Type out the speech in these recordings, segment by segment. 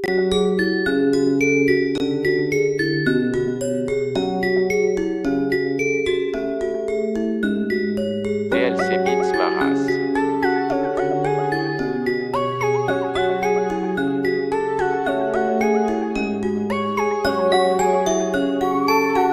DLC Beats Maras.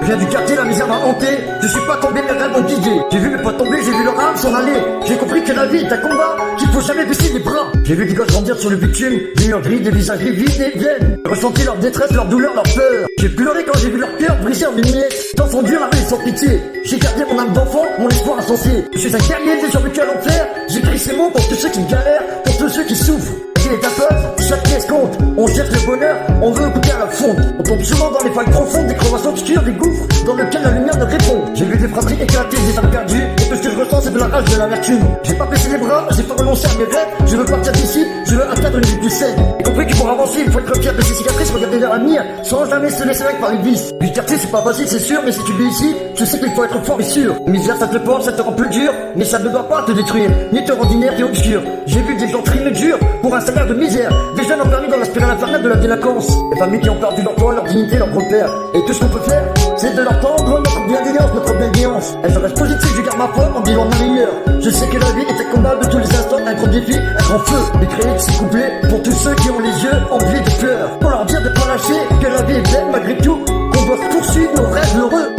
Je viens du quartier, la misère m'a hanté. Je suis pas tombé, mes rêves m'ont guidé. J'ai vu mes potes tomber, j'ai vu leur âme s'en aller. J'ai compris que la vie est un combat, qu'il faut jamais baisser les bras. J'ai vu des gosses grandir sur le bitume, des murs gris, des visages vides et viennent. J'ai ressenti leur détresse, leur douleur, leur peur. J'ai pleuré quand j'ai vu leur cœur brisé en une miette. Dans son dur, la vie sans pitié. J'ai gardé mon âme d'enfant, mon espoir insensé. Je suis un guerrier, j'ai survécu à l'enfer. J'écris ces mots pour tous ceux qui galèrent, pour tous ceux qui souffrent. Et ta peur, chaque pièce compte. On cherche le bonheur, on veut goûter à la fonte. On tombe souvent dans les failles profondes, des crevasses obscures, des gouffres dans lesquels la lumière ne répond. J'ai vu des fratries éclater, des âmes perdues. Et tout ce que je ressens, c'est de la rage, de l'amertume. J'ai pas baissé les bras, j'ai pas renoncé à mes rêves. Je veux partir d'ici, je veux atteindre une vie plus saine. J'ai compris que pour avancer, il faut être fier de ses cicatrices, regarder vers l'avenir, sans jamais se laisser vaincre par les vices. Du quartier, c'est pas facile, c'est sûr, mais si tu vis ici, tu sais qu'il faut être fort et sûr. Misère, ça te porte, ça te rend plus dur, mais ça ne doit pas te détruire, ni te rendre ordinaire et obscur. J'ai vu des gens trimer dur pour un salaire de misère. Des jeunes ont permis dans la spirale infernale de la délinquance. Des familles qui ont perdu leur toit, leur dignité, leur repère. Et tout ce qu'on peut faire, c'est de leur tendre notre bienveillance, notre bienveillance. Elle reste positive, je garde ma foi en vivant ma meilleure. Je sais que la vie est un combat de tous les instants, un grand défi, un grand feu. Écrire ces couplets pour tous ceux qui ont les yeux enviés de pleurs. Pour leur dire de pas lâcher, que la vie est belle malgré tout, qu'on doit poursuivre nos rêves heureux.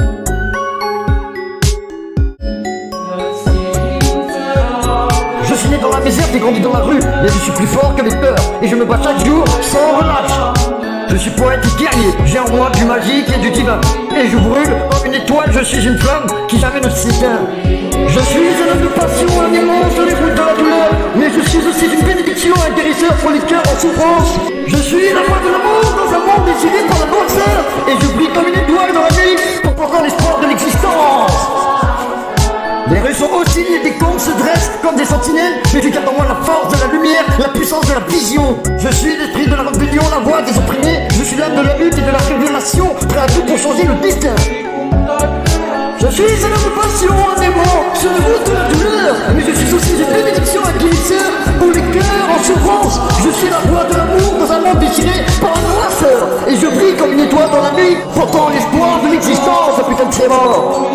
Je suis né dans la misère, j'ai grandi dans la rue, mais je suis plus fort que les peurs, et je me bats chaque jour sans relâche. Je suis poète et guerrier, j'ai en moi du magique et du divin, et je brûle comme une étoile, je suis une flamme qui jamais ne s'éteint. Je suis un homme de passion, un aimant sur les routes de la douleur, mais je suis aussi une bénédiction, un guérisseur pour les cœurs en souffrance. Je suis la voix de l'amour dans un monde désiré par la noirceur, et je brille comme une étoile dans la nuit pour porter l'espoir de l'existence. Les rues sont hostiles et des comptes se dressent comme des sentinelles, mais je garde en moi la force de la lumière, la puissance de la vision. Je suis l'esprit de la rébellion, la voix des opprimés. Je suis l'âme de la lutte et de la révélation, prêt à tout pour changer le destin. Je suis un homme de passion, un aimant sur les routes de la douleur, mais je suis aussi une bénédiction, un guérisseur pour les cœurs en souffrance. Je suis la voix de l'amour dans un monde déchiré par la noirceur, et je brille comme une étoile dans la nuit, portant l'espoir de l'existence. Putain de c'est mort.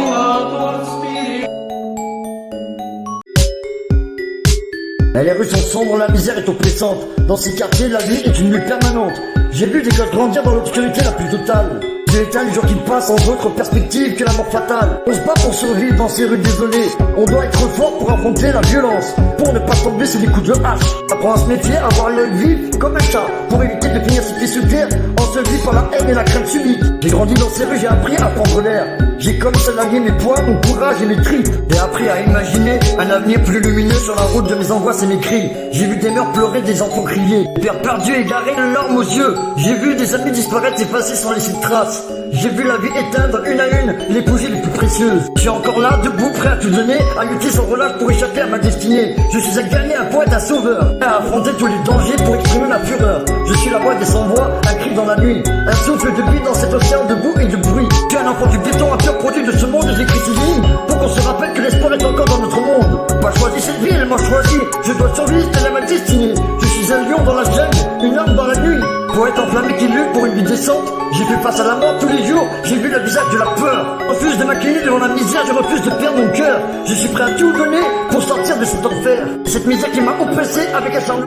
Les rues sont sombres, la misère est oppressante. Dans ces quartiers, la vie est une lutte permanente. J'ai vu des gosses grandir dans l'obscurité la plus totale. J'ai éteint les jours qui passent sans autre perspective que la mort fatale. On se bat pour survivre dans ces rues désolées. On doit être fort pour affronter la violence, pour ne pas tomber sous les coups de hache. Apprends à se méfier, à avoir l'œil vif comme un chat, pour éviter de finir ses pieds sous terre, ensevelis par la haine et la crainte subite. J'ai grandi dans ces rues, j'ai appris à prendre l'air. J'ai comme salarié mes poids, mon courage et mes tripes. J'ai appris à imaginer un avenir plus lumineux sur la route de mes angoisses et mes cris. J'ai vu des mères pleurer, des enfants crier, des pères perdus égarés, les larmes aux yeux. J'ai vu des amis disparaître, s'effacer sans laisser de traces. J'ai vu la vie éteindre une à une les bougies les plus précieuses. Je suis encore là, debout, prêt à tout donner, à lutter sans relâche pour échapper à ma destinée. Je suis un guerrier, un poète, un sauveur, à affronter tous les dangers pour exprimer la fureur. Je suis la voix des sans-voix, un cri dans la nuit, un souffle de vie dans cet océan de boue et de bruit. Je suis un enfant du béton, un pur produit de ce monde, et j'écris ces lignes pour qu'on se rappelle que l'espoir est encore dans notre monde. Pas choisi cette vie, elle m'a choisi, je dois survivre, telle est ma destinée. Je suis un lion dans la jungle, une arme dans la nuit, poète enflammé qui lutte pour une vie décente. J'ai fait face à la mort tous les jours, j'ai vu le visage de la peur. Je refuse de m'incliner devant la misère, je refuse de perdre mon cœur. Je suis prêt à tout donner pour sortir de cet enfer, cette misère qui m'a oppressé avec un sang.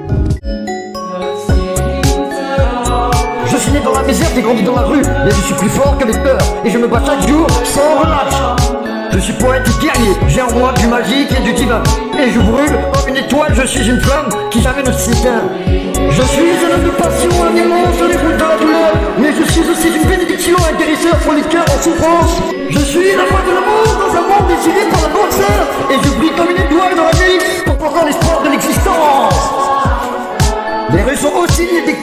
Je suis né dans la misère, j'ai grandi dans la rue, mais je suis plus fort que les peurs, et je me bats chaque jour sans relâche. Je suis poète et guerrier, j'ai en moi du magique et du divin, et je brûle comme une étoile, je suis une flamme qui jamais ne s'éteint. Je suis un homme de passion, un aimant sur les routes de la douleur, mais je suis aussi une bénédiction, un guérisseur pour les cœurs en souffrance. Je suis la voix de l'amour dans un monde désiré par la noirceur, et je brille comme une étoile dans la nuit pour porter l'espoir de l'existence. Les rues sont hostiles et des